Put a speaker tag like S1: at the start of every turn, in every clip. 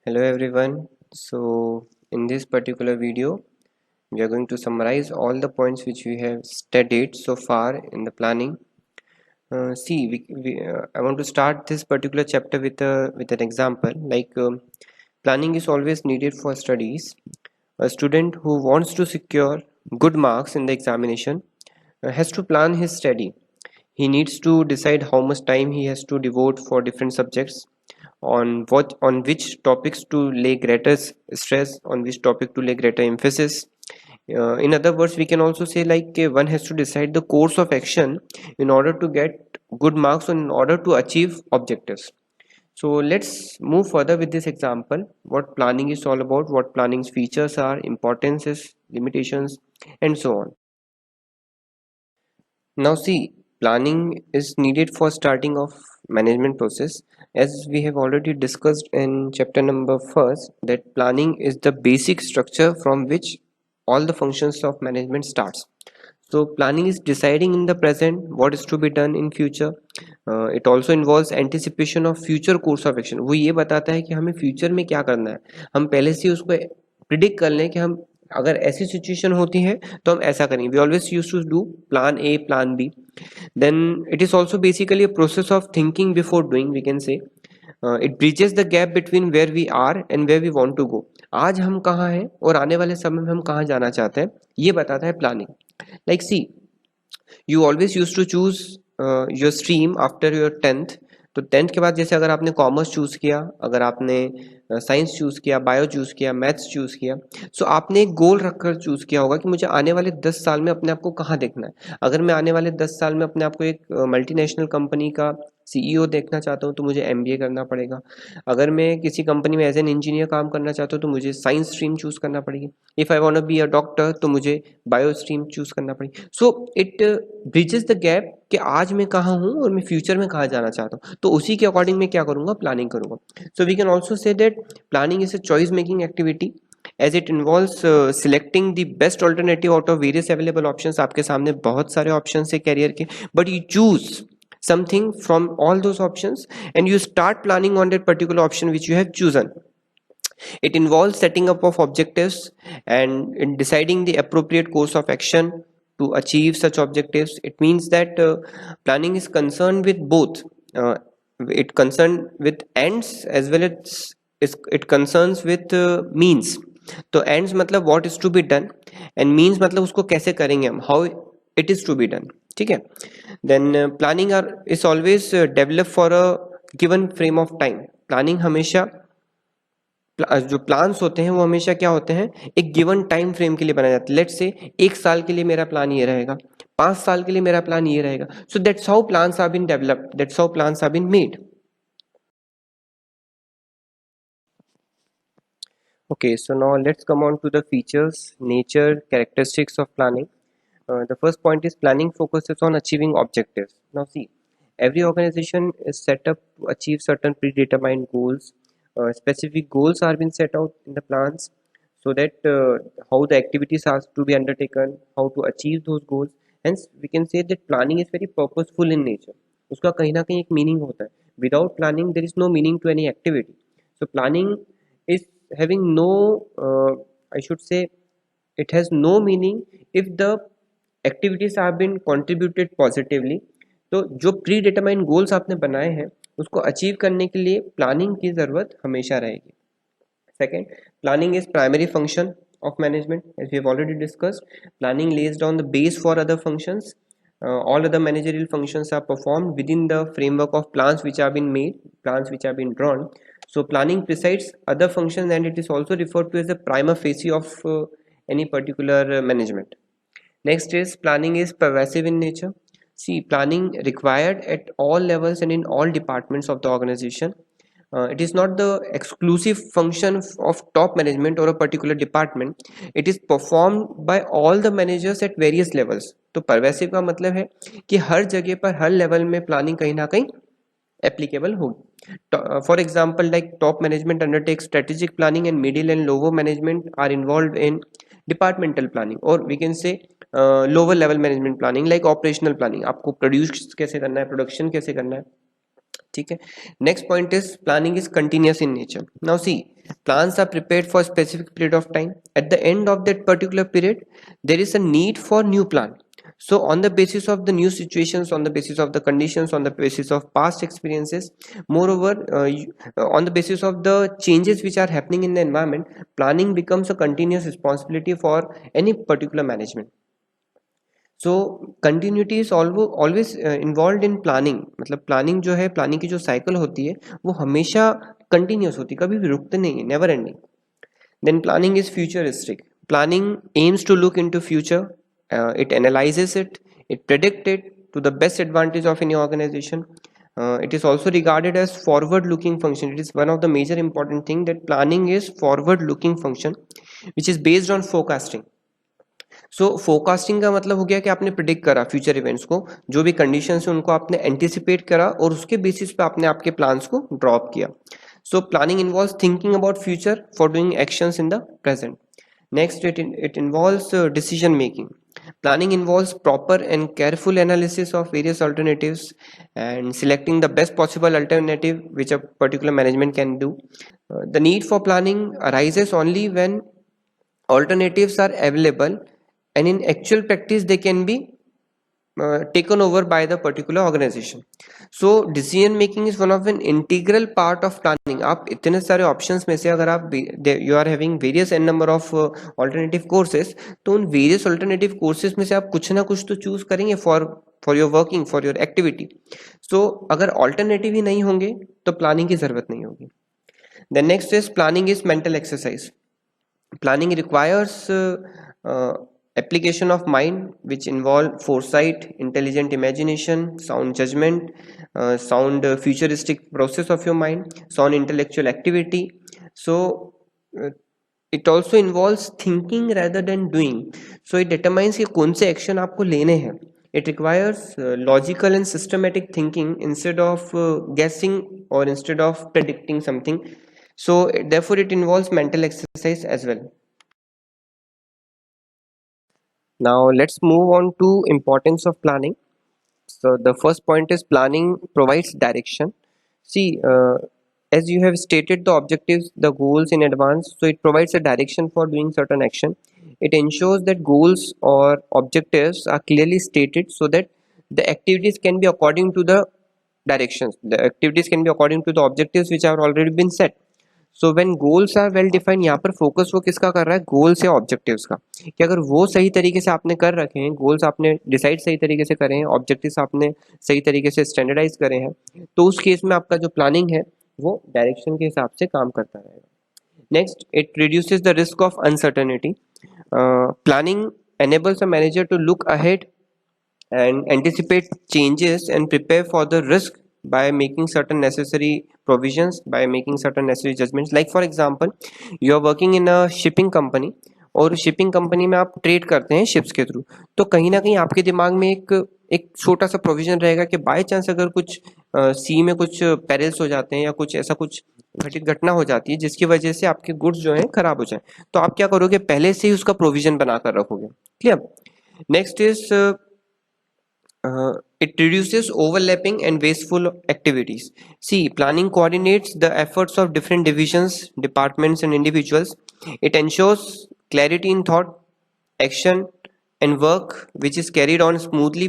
S1: Hello everyone. So in this particular video, we are going to summarize all the points which we have studied so far in the planning. I want to start this particular chapter with an example. Planning is always needed for studies. A student who wants to secure good marks in the examination has to plan his study. He needs to decide how much time he has to devote for different subjects, on which topics to lay greater stress, on which topic to lay greater emphasis. In other words, we can also say one has to decide the course of action in order to get good marks and in order to achieve objectives. So let's move further with this example, what planning is all about, what planning's features are, importances, limitations, and so on. Now see, planning is needed for starting of management process. As we have already discussed in chapter number first, that planning is the basic structure from which all the functions of management starts. So planning is deciding in the present what is to be done in future. It also involves anticipation of future course of action. वो ये बताता है कि हमें future में क्या करना है, हम पहले से उसको प्रिडिक्ट कर लें कि हम अगर ऐसी सिचुएशन होती है तो हम ऐसा करेंगे. We always use to do plan A plan B. Then it is also basically a process of thinking before doing, we can say. It bridges the gap between where we are and where we want to go. आज हम कहाँ हैं और आने वाले समय में हम कहाँ जाना चाहते हैं, ये बताता है planning. Like see, you always used to choose your stream after your 10th. तो 10th के बाद जैसे अगर आपने कॉमर्स चूज किया, अगर आपने साइंस चूज किया, बायो चूज किया, मैथ्स चूज किया, सो आपने एक गोल रखकर चूज किया होगा कि मुझे आने वाले 10 साल में अपने आप को कहाँ देखना है. अगर मैं आने वाले 10 साल में अपने आप को एक मल्टीनेशनल कंपनी का सीईओ देखना चाहता हूँ तो मुझे एमबीए करना पड़ेगा. अगर मैं किसी कंपनी में एज एन इंजीनियर काम करना चाहता हूँ तो मुझे साइंस स्ट्रीम चूज करना पड़ेगी. If I want to be a doctor तो मुझे बायो स्ट्रीम चूज करना पड़ेगी. So it bridges the gap कि आज मैं कहाँ हूँ और मैं फ्यूचर में कहाँ जाना चाहता हूँ, तो उसी के अकॉर्डिंग मैं क्या करूँगा, प्लानिंग करूँगा. So we can also say that planning is a choice making activity as it involves selecting the best alternative out of various available options. आपके सामने बहुत सारे options है career के, but you choose something from all those options and you start planning on that particular option which you have chosen. It involves setting up of objectives and in deciding the appropriate course of action to achieve such objectives. It means that planning is concerned with both. It concerned with ends as well as it concerns with means. तो ends मतलब what is to be done and means मतलब उसको कैसे करेंगे हम, how it is to be done. ठीक है. Then planning is always developed for a given frame of time. Planning हमेशा जो प्लान्स होते हैं वो हमेशा क्या होते हैं, एक गिवन टाइम फ्रेम के लिए बनाए जाते हैं. लेट्स से 1 साल के लिए मेरा प्लान ये रहेगा, 5 साल के लिए मेरा प्लान ये रहेगा. So that's how plans are been developed, that's how plans are been made. Okay, so now let's come on to the features, nature, characteristics of planning. The first point is planning focuses on achieving objectives. Now see, every organization is set up to achieve certain predetermined goals. Specific goals are being set out in the plans so that how the activities are to be undertaken, how to achieve those goals. Hence, we can say that planning is very purposeful in nature. उसका कहीं ना कहीं एक meaning होता है. Without planning, there is no meaning to any activity. So planning is having no I should say it has no meaning if the activities have been contributed positively. तो जो pre determined goals आपने बनाए हैं उसको achieve करने के लिए planning की ज़रूरत हमेशा रहेगी. Second, planning is primary function of management. As we have already discussed, planning lays down the base for other functions. All other managerial functions are performed within the framework of plans which have been made, plans which have been drawn. So planning presides other functions and it is also referred to as the prima facie of any particular management. Next is planning is pervasive in nature. See, planning required at all levels and in all departments of the organization. It is not the exclusive function of top management or a particular department. It is performed by all the managers at various levels. तो pervasive का मतलब है कि हर जगह पर हर level में planning कहीं ना कहीं एप्लीकेबल होगी. For example, like top management undertakes strategic planning and middle and lower management are involved in departmental planning, or we can say lower level management planning like operational planning. आपको produce कैसे करना है, production कैसे करना है, ठीक है. Next point is planning is continuous in nature. Now see, plans are prepared for a specific period of time. At the end of that particular period, there is a need for new plan. So on the basis of the new situations, on the basis of the conditions, on the basis of past experiences, moreover, on the basis of the changes which are happening in the environment, planning becomes a continuous responsibility for any particular management. So continuity is always involve in planning. मतलब planning जो है, planning की जो cycle होती है वो हमेशा continuous होती है, कभी भी रुकते नहीं है, never ending. Then planning is futuristic. Planning aims to look into future. It analyzes it, it predicts it to the best advantage of any organization. It is also regarded as forward looking function. It is one of the major important thing that planning is forward looking function which is based on forecasting. So forecasting का मतलब हो गया कि आपने predict करा future events को, जो भी कंडीशन है उनको आपने एंटिसिपेट करा और उसके बेसिस पे आपने आपके प्लान्स को ड्रॉप किया. So planning involves thinking about future for doing actions in the present. Next, it involves decision making. Planning involves proper and careful analysis of various alternatives and selecting the best possible alternative which a particular management can do. The need for planning arises only when alternatives are available and in actual practice they can be taken over by the particular organization. So decision making is one of an integral part of planning. आप इतने सारे options में से अगर आप you are having various n number of alternative courses, तो उन various alternative courses में से आप कुछ ना कुछ तो choose करेंगे for your working, for your activity. So अगर alternative ही नहीं होंगे तो planning की जरूरत नहीं होगी. The next is planning is mental exercise. Planning requires application of mind which involve foresight, intelligent imagination, sound judgment, sound futuristic process of your mind, sound intellectual activity. So it also involves thinking rather than doing. So it determines कि कौन से action आपको लेने हैं. It requires logical and systematic thinking instead of guessing or instead of predicting something. So therefore it involves mental exercise as well. Now let's move on to importance of planning. So the first point is planning provides direction. See, as you have stated the objectives, the goals in advance, so it provides a direction for doing certain action. It ensures that goals or objectives are clearly stated so that the activities can be according to the directions. The activities can be according to the objectives which have already been set. So when goals are well defined, यहाँ पर focus वो किसका कर रहा है, goals या objectives का, कि अगर वो सही तरीके से आपने कर रखे हैं, गोल्स आपने डिसाइड सही तरीके से करे हैं, ऑब्जेक्टिव्स आपने सही तरीके से स्टैंडर्डाइज करे हैं, तो उस केस में आपका जो प्लानिंग है वो डायरेक्शन के हिसाब से काम करता रहेगा. Next, it reduces the risk of uncertainty. Planning enables a manager to look ahead and anticipate changes and prepare for the risk by making certain necessary provisions, by making certain necessary judgments. Like for example, you are working in a shipping company और shipping company में आप trade करते हैं ships के through, तो कहीं ना कहीं आपके दिमाग में एक छोटा सा प्रोविजन रहेगा कि बाय चांस अगर कुछ सी में कुछ पेरिल्स हो जाते हैं या कुछ ऐसा कुछ घटित घटना हो जाती है जिसकी वजह से आपके गुड्स जो हैं खराब हो जाए, तो आप क्या करोगे, पहले से ही उसका प्रोविजन बनाकर रखोगे. Clear. Next is it reduces overlapping and wasteful activities. See, planning coordinates the efforts of different divisions, departments and individuals. It ensures clarity in thought, action and work which is carried on smoothly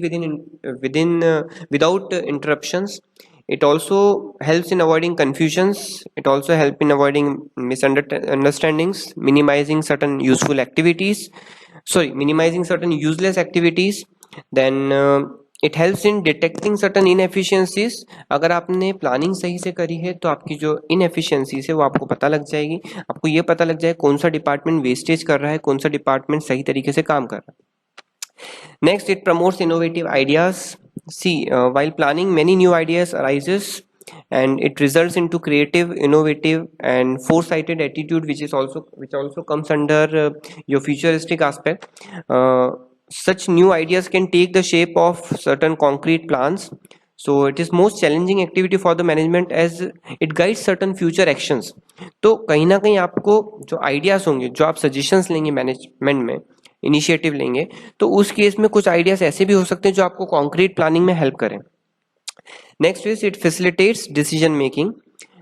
S1: without interruptions. It also helps in avoiding confusions. It also helps in avoiding misunderstandings, minimizing certain useless activities. Then it helps in detecting certain inefficiencies. अगर आपने planning सही से करी है तो आपकी जो inefficiencies है वो आपको पता लग जाएगी, आपको ये पता लग जाए कौन सा डिपार्टमेंट वेस्टेज कर रहा है, कौन सा डिपार्टमेंट सही तरीके से काम कर रहा है. Next, it promotes innovative ideas. See, while planning many new ideas arises and it results into creative, innovative and foresighted attitude which also comes under your futuristic aspect. Such new ideas can take the shape of certain concrete plans. So it is most challenging activity for the management as it guides certain future actions. तो कहीं ना कहीं आपको जो ideas होंगे, जो आप suggestions लेंगे मैनेजमेंट में, इनिशिएटिव लेंगे, तो उस केस में कुछ आइडियाज ऐसे भी हो सकते हैं जो आपको कॉन्क्रीट प्लानिंग में हेल्प करें. Next is it facilitates decision making.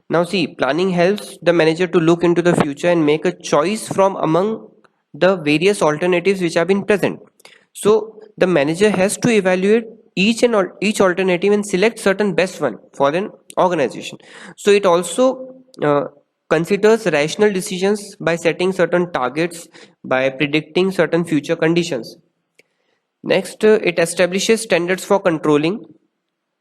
S1: Now see, planning helps the manager to look into the future and make a choice from among the various alternatives which have been present. So the manager has to evaluate each alternative and select certain best one for an organization. So it also considers rational decisions by setting certain targets, by predicting certain future conditions. Next, it establishes standards for controlling.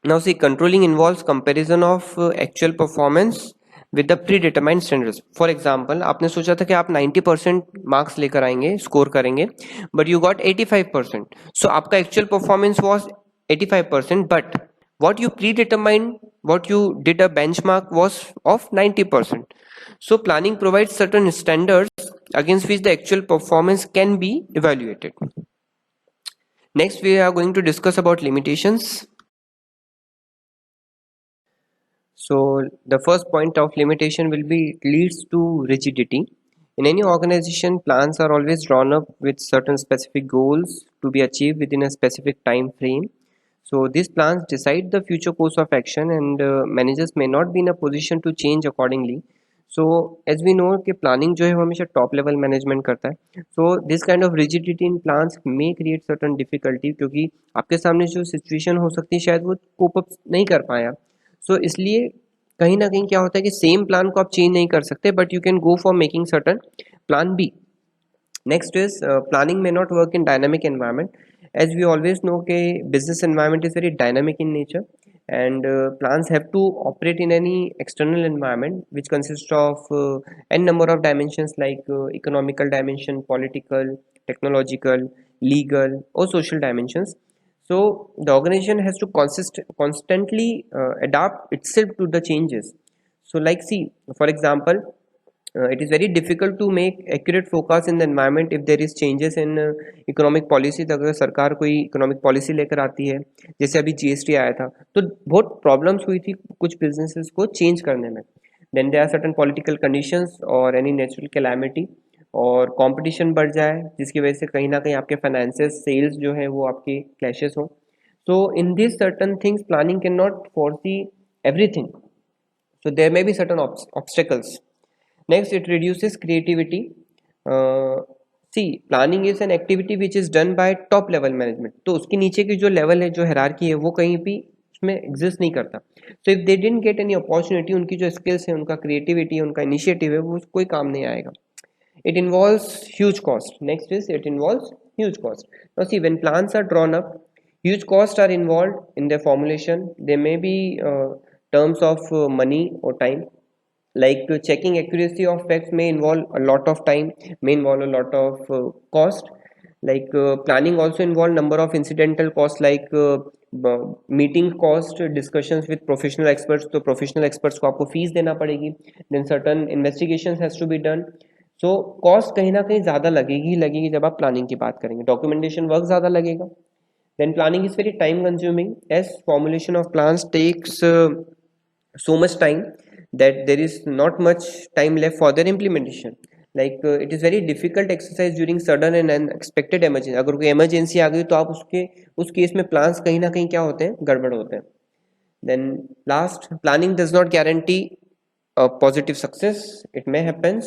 S1: Now see, controlling involves comparison of actual performance with the predetermined standards. For example, आपने सोचा था कि आप 90% marks लेकर आएंगे, score करेंगे, but you got 85%. So आपका actual performance was 85%, but what you predetermined, what you did a benchmark was of 90%. So planning provides certain standards against which the actual performance can be evaluated. Next, we are going to discuss about limitations. So the first point of limitation will be it leads to rigidity. In any organization, plans are always drawn up with certain specific goals to be achieved within a specific time frame. So these plans decide the future course of action, and managers may not be in a position to change accordingly. So as we know कि planning जो है वो हमेशा top level management करता है. So this kind of rigidity in plans may create certain difficulty, क्योंकि आपके सामने जो situation हो सकती है शायद वो cope up नहीं कर पाए आप. सो इसलिए कहीं ना कहीं क्या होता है कि सेम प्लान को आप चेंज नहीं कर सकते, but you can go for making certain plan B. Next is planning may not work in dynamic environment. As we always know कि business environment is very dynamic in nature, and plans have to operate in any external environment which consists of n number of dimensions like economical dimension, political, technological, legal or social dimensions. So the organization has to constantly adapt itself to the changes. So like see, for example, it is very difficult to make accurate forecast in the environment if there is changes in economic policy. तो अगर सरकार कोई economic policy लेकर आती है, जैसे अभी GST आया था, तो बहुत प्रॉब्लम्स हुई थी कुछ बिजनेसेस को चेंज करने में. Then there are certain political conditions और एनी नेचुरल कैलामिटी, और कंपटीशन बढ़ जाए जिसकी वजह से कहीं ना कहीं आपके फाइनेंसेस सेल्स जो है वो आपके क्लैशेस हो. So in these certain things, planning cannot foresee everything. So there may be certain obstacles. Next, it reduces creativity. See, planning is an activity which is done by top level management. तो उसके नीचे की जो level है, जो hierarchy है, वो कहीं भी उसमें exist नहीं करता. So if they didn't get any opportunity, उनकी जो skills है, उनका creativity है, उनका initiative है, वो कोई काम नहीं आएगा. It involves huge cost. Next is it involves huge cost. Now see, when plans are drawn up, huge costs are involved in their formulation. There may be terms of money or time. Like checking accuracy of facts may involve a lot of time, may involve a lot of cost. Like planning also involve number of incidental costs like meeting cost, discussions with professional experts. तो professional experts को आपको fees देना पड़ेगी. Then certain investigations has to be done. So cost कहीं ना कहीं ज़्यादा लगेगी जब आप planning की बात करेंगे. Documentation work ज़्यादा लगेगा. Then planning is very time consuming, as formulation of plans takes so much time that there is not much time left for their implementation. Like it is very difficult exercise during sudden and unexpected emergency. अगर कोई emergency आ गई तो आप उस case में plans कहीं ना कहीं क्या होते हैं, गड़बड़ होते हैं. Then last, planning does not guarantee a positive success. It may happen.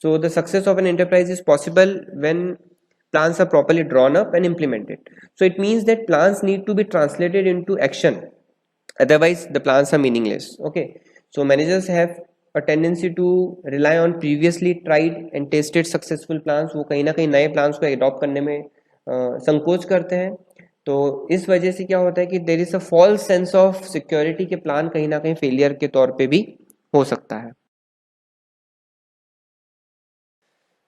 S1: So the success of an enterprise is possible when plans are properly drawn up and implemented. So it means that plans need to be translated into action. Otherwise, the plans are meaningless. Okay. So managers have a tendency to rely on previously tried and tested successful plans. वो कहीं ना कहीं नए plans को adopt करने में संकोच करते हैं. तो इस वजह से क्या होता है कि there is a false sense of security के plan कहीं ना कहीं failure के तौर पे भी हो सकता है.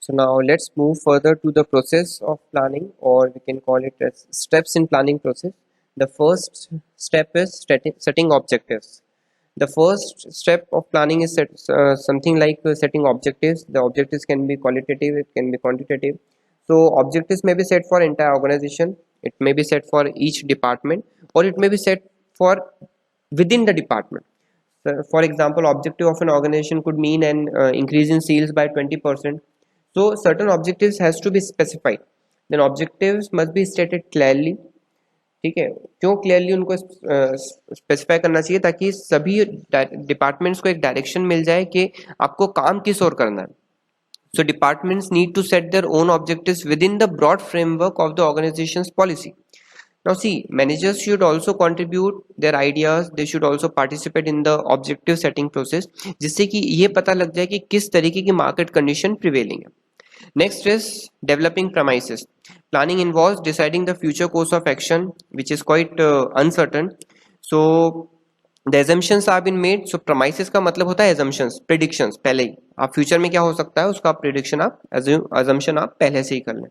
S1: So now let's move further to the process of planning, or we can call it as steps in planning process. The first step is setting objectives. The first step of planning is something like setting objectives. The objectives can be qualitative, it can be quantitative. So objectives may be set for entire organization, it may be set for each department, or it may be set for within the department. So for example, objective of an organization could mean an increase in sales by 20%. So certain objectives has to be specified. Then objectives must be stated clearly. ठीक है, क्यों clearly उनको specify करना चाहिए ताकि सभी departments को एक डायरेक्शन मिल जाए कि आपको काम किस ओर करना है. So departments need to set their own objectives within the broad framework of the organization's policy. Now see, managers should also contribute their ideas, they should also participate in the objective setting process, जिससे कि ये पता लग जाए कि किस तरीके की market condition prevailing है. Next is developing premises. Planning involves deciding the future course of action, which is quite uncertain. So the assumptions have been made. So premises का मतलब होता है assumptions, predictions. पहले ही आप future में क्या हो सकता है उसका आप prediction आप assumption आप पहले से ही कर लें.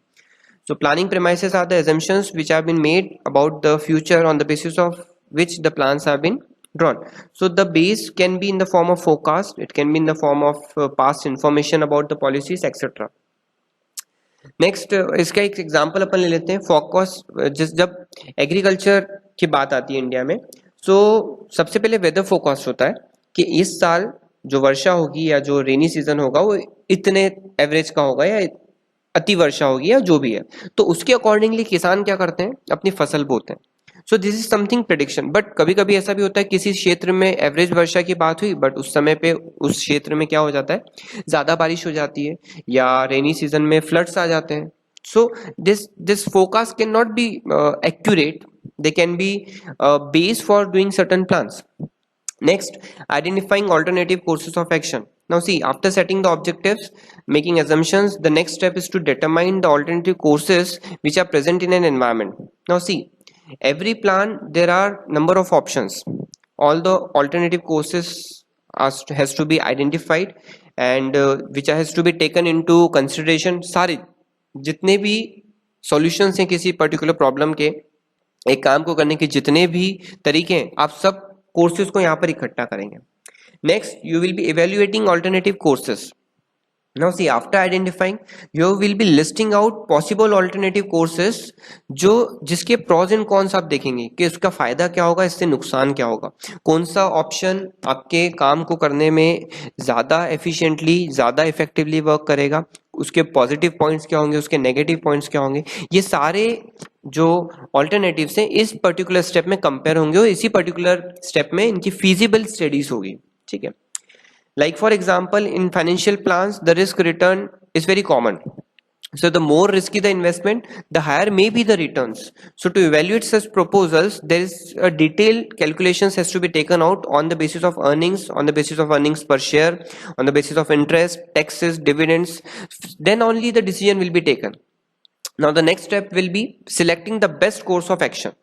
S1: So planning premises are the assumptions which have been made about the future on the basis of which the plans have been drawn. So the base can be in the form of forecast, it can be in the form of past information about the policies, etc. Next इसका एक example अपन ले लेते हैं. Focus जब agriculture की बात आती है इंडिया में, सो सबसे पहले वेदर फोकस्ट होता है कि इस साल जो वर्षा होगी या जो रेनी सीजन होगा वो इतने एवरेज का होगा या अति वर्षा होगी या जो भी है, तो उसके अकॉर्डिंगली किसान क्या करते हैं, अपनी फसल बोते हैं. So this is something prediction. But कभी कभी ऐसा भी होता है किसी क्षेत्र में एवरेज वर्षा की बात हुई बट उस समय पे उस क्षेत्र में क्या हो जाता है, ज्यादा बारिश हो जाती है या रेनी सीजन में फ्लड्स आ जाते हैं. So this forecast can not be accurate, they can be base for doing certain plans. Next, identifying alternative courses of action. Now see, after setting the objectives, making assumptions, the next step is to determine the alternative courses which are present in an environment. Now see, every plan there are number of options. All the alternative courses has to be identified and which has to be taken into consideration. सारे जितने भी solutions हैं किसी particular problem के, एक काम को करने के जितने भी तरीके हैं आप सब कोर्सेज को यहाँ पर इकट्ठा करेंगे. Next, you will be evaluating alternative courses. Now see, after identifying you will be listing out possible alternative courses, जो जिसके प्रॉज एंड कॉन्स आप देखेंगे कि उसका फायदा क्या होगा, इससे नुकसान क्या होगा, कौन सा ऑप्शन आपके काम को करने में ज्यादा एफिशिएंटली ज्यादा इफेक्टिवली वर्क करेगा, उसके पॉजिटिव पॉइंट्स क्या होंगे, उसके नेगेटिव पॉइंट्स क्या होंगे. ये सारे जो ऑल्टरनेटिव्स हैं इस पर्टिकुलर स्टेप में कंपेयर होंगे और इसी पर्टिकुलर स्टेप में इनकी फीजिबल स्टडीज होगी. ठीक है, like for example in financial plans the risk return is very common. So the more risky the investment, the higher may be the returns. So to evaluate such proposals, there is a detailed calculations has to be taken out on the basis of earnings, on the basis of earnings per share, on the basis of interest, taxes, dividends. Then only the decision will be taken. Now the next step will be selecting the best course of action.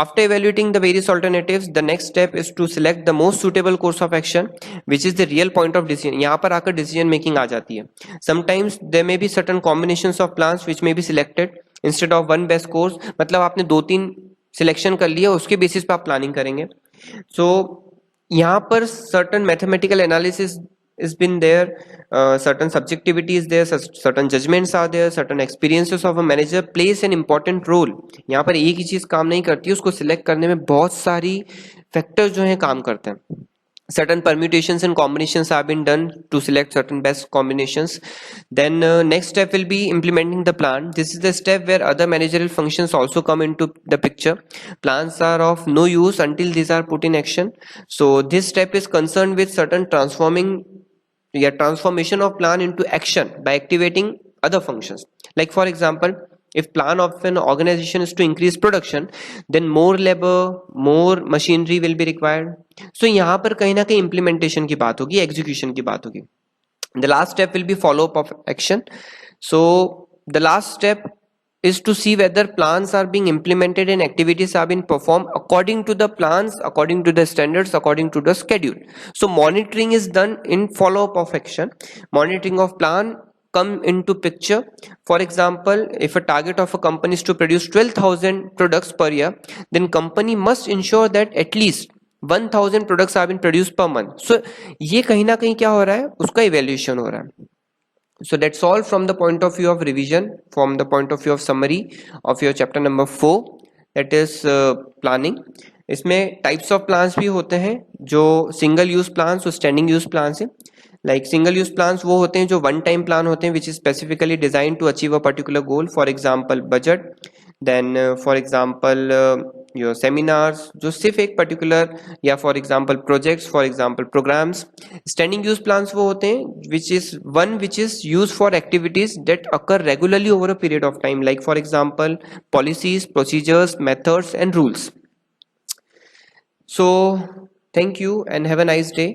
S1: After evaluating the various alternatives, the next step is to select the most suitable course of action, which is the real point of decision. यहाँ पर आकर decision making आ जाती है. Sometimes there may be certain combinations of plans which may be selected instead of one best course. मतलब आपने 2-3 selection कर लिया, उसके बेसिस पे आप प्लानिंग करेंगे. So यहाँ पर certain mathematical analysis is been there, certain subjectivity is there, certain judgments are there, certain experiences of a manager plays an important role. यहाँ पर एक ही चीज काम नहीं करती, उसको सिलेक्ट करने में बहुत सारी फैक्टर्स जो हैं काम करते हैं. Certain permutations and combinations have been done to select certain best combinations. Then next step will be implementing the plan. This is the step where other managerial functions also come into the picture. Plans are of no use until these are put in action. So this step is concerned with certain transformation of plan into action by activating other functions. Like for example, if plan of an organization is to increase production, then more labor, more machinery will be required. So यहाँ पर कहीं ना कहीं implementation की बात होगी, execution की बात होगी. The last step will be follow up of action. So the last step is to see whether plans are being implemented and activities have been performed according to the plans, according to the standards, according to the schedule. So monitoring is done in follow up of action. Monitoring of plan come into picture. For example, if a target of a company is to produce 12,000 products per year, then company must ensure that at least 1,000 products have been produced per month. So ये कहीं ना कहीं क्या हो रहा है, उसका evaluation हो रहा है. So that's all from the point of view of revision, from the point of view of summary of your chapter number 4, that is planning. इसमें types of plans भी होते हैं, जो single use plans और standing use plans हैं. Like single use plans वो होते हैं जो one time plan होते हैं, which is specifically designed to achieve a particular goal. For example, budget. Then for example your seminars जो सिर्फ एक पर्टिकुलर या for example projects for example programmes. Standing use plans वो होते हैं which is used for activities that occur regularly over a period of time, like for example policies, procedures, methods and rules. So thank you and have a nice day.